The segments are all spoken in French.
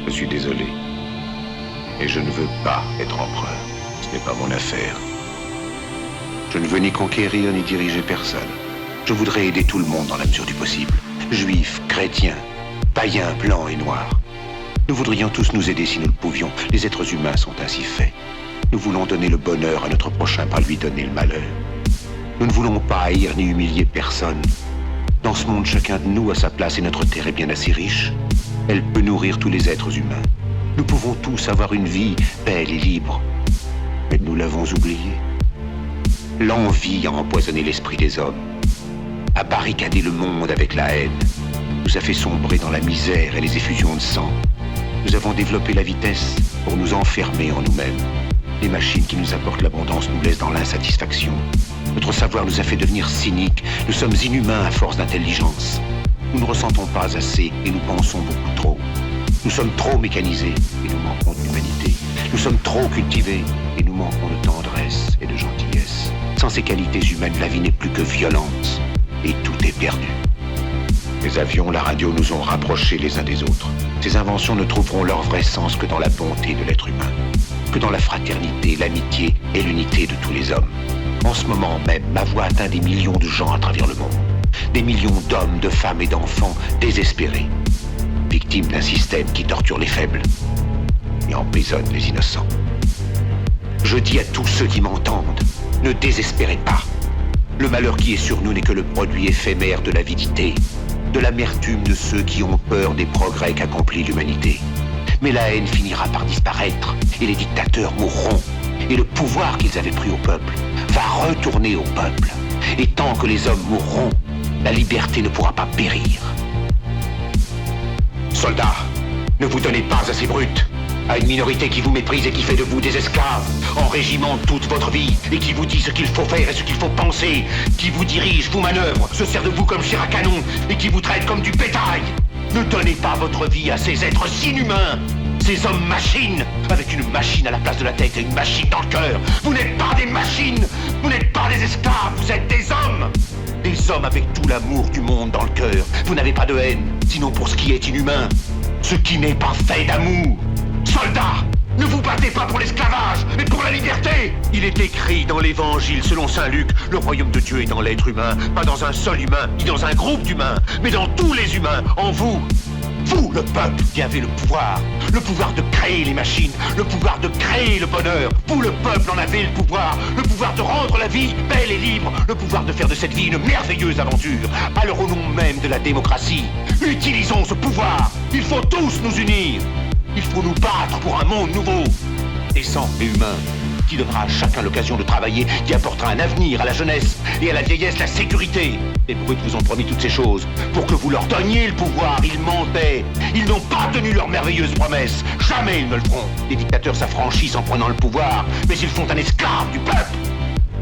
Je suis désolé. Et je ne veux pas être empereur. Ce n'est pas mon affaire. Je ne veux ni conquérir ni diriger personne. Je voudrais aider tout le monde dans la mesure du possible. Juifs, chrétiens, païens, blancs et noirs. Nous voudrions tous nous aider si nous le pouvions. Les êtres humains sont ainsi faits. Nous voulons donner le bonheur à notre prochain, pas lui donner le malheur. Nous ne voulons pas haïr ni humilier personne. Dans ce monde, chacun de nous a sa place et notre terre est bien assez riche. Elle peut nourrir tous les êtres humains. Nous pouvons tous avoir une vie belle et libre. Mais nous l'avons oublié. L'envie a empoisonné l'esprit des hommes, a barricadé le monde avec la haine, nous a fait sombrer dans la misère et les effusions de sang. Nous avons développé la vitesse pour nous enfermer en nous-mêmes. Les machines qui nous apportent l'abondance nous laissent dans l'insatisfaction. Notre savoir nous a fait devenir cyniques. Nous sommes inhumains à force d'intelligence. Nous ne ressentons pas assez et nous pensons beaucoup trop. Nous sommes trop mécanisés et nous manquons d'humanité. Nous sommes trop cultivés et nous manquons de tendresse et de gentillesse. Sans ces qualités humaines, la vie n'est plus que violence et tout est perdu. Les avions, la radio nous ont rapprochés les uns des autres. Ces inventions ne trouveront leur vrai sens que dans la bonté de l'être humain, que dans la fraternité, l'amitié et l'unité de tous les hommes. En ce moment même, ma voix atteint des millions de gens à travers le monde. Des millions d'hommes, de femmes et d'enfants désespérés, victimes d'un système qui torture les faibles et emprisonne les innocents. Je dis à tous ceux qui m'entendent, ne désespérez pas. Le malheur qui est sur nous n'est que le produit éphémère de l'avidité, de l'amertume de ceux qui ont peur des progrès qu'accomplit l'humanité. Mais la haine finira par disparaître et les dictateurs mourront. Et le pouvoir qu'ils avaient pris au peuple va retourner au peuple. Et tant que les hommes mourront, la liberté ne pourra pas périr. Soldats, ne vous donnez pas à ces brutes, à une minorité qui vous méprise et qui fait de vous des esclaves, en régiment toute votre vie, et qui vous dit ce qu'il faut faire et ce qu'il faut penser, qui vous dirige, vous manœuvre, se sert de vous comme chair à canon, et qui vous traite comme du bétail. Ne donnez pas votre vie à ces êtres inhumains, ces hommes-machines, avec une machine à la place de la tête et une machine dans le cœur. Vous n'êtes pas des machines, vous n'êtes pas des esclaves, vous êtes des hommes. Des hommes avec tout l'amour du monde dans le cœur. Vous n'avez pas de haine, sinon pour ce qui est inhumain, ce qui n'est pas fait d'amour. Soldats, ne vous battez pas pour l'esclavage, mais pour la liberté. Il est écrit dans l'évangile selon saint Luc, le royaume de Dieu est dans l'être humain, pas dans un seul humain, ni dans un groupe d'humains, mais dans tous les humains, en vous. Vous, le peuple, qui avez le pouvoir de créer les machines, le pouvoir de créer le bonheur. Vous, le peuple, en avez le pouvoir de rendre la vie belle et libre, le pouvoir de faire de cette vie une merveilleuse aventure. Alors au nom même de la démocratie, utilisons ce pouvoir. Il faut tous nous unir. Il faut nous battre pour un monde nouveau, décent et humain, qui donnera à chacun l'occasion de travailler, qui apportera un avenir à la jeunesse et à la vieillesse la sécurité. Les brutes vous ont promis toutes ces choses pour que vous leur donniez le pouvoir. Ils mentaient. Ils n'ont pas tenu leurs merveilleuses promesses. Jamais ils ne le feront. Les dictateurs s'affranchissent en prenant le pouvoir, mais ils font un esclave du peuple.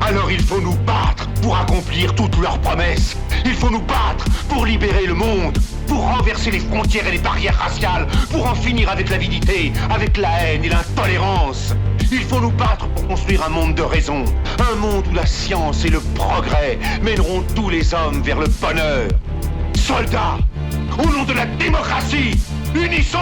Alors il faut nous battre pour accomplir toutes leurs promesses. Il faut nous battre pour libérer le monde, pour renverser les frontières et les barrières raciales, pour en finir avec l'avidité, avec la haine et l'intolérance. Il faut nous battre pour construire un monde de raison, un monde où la science et le progrès mèneront tous les hommes vers le bonheur. Soldats, au nom de la démocratie, unissons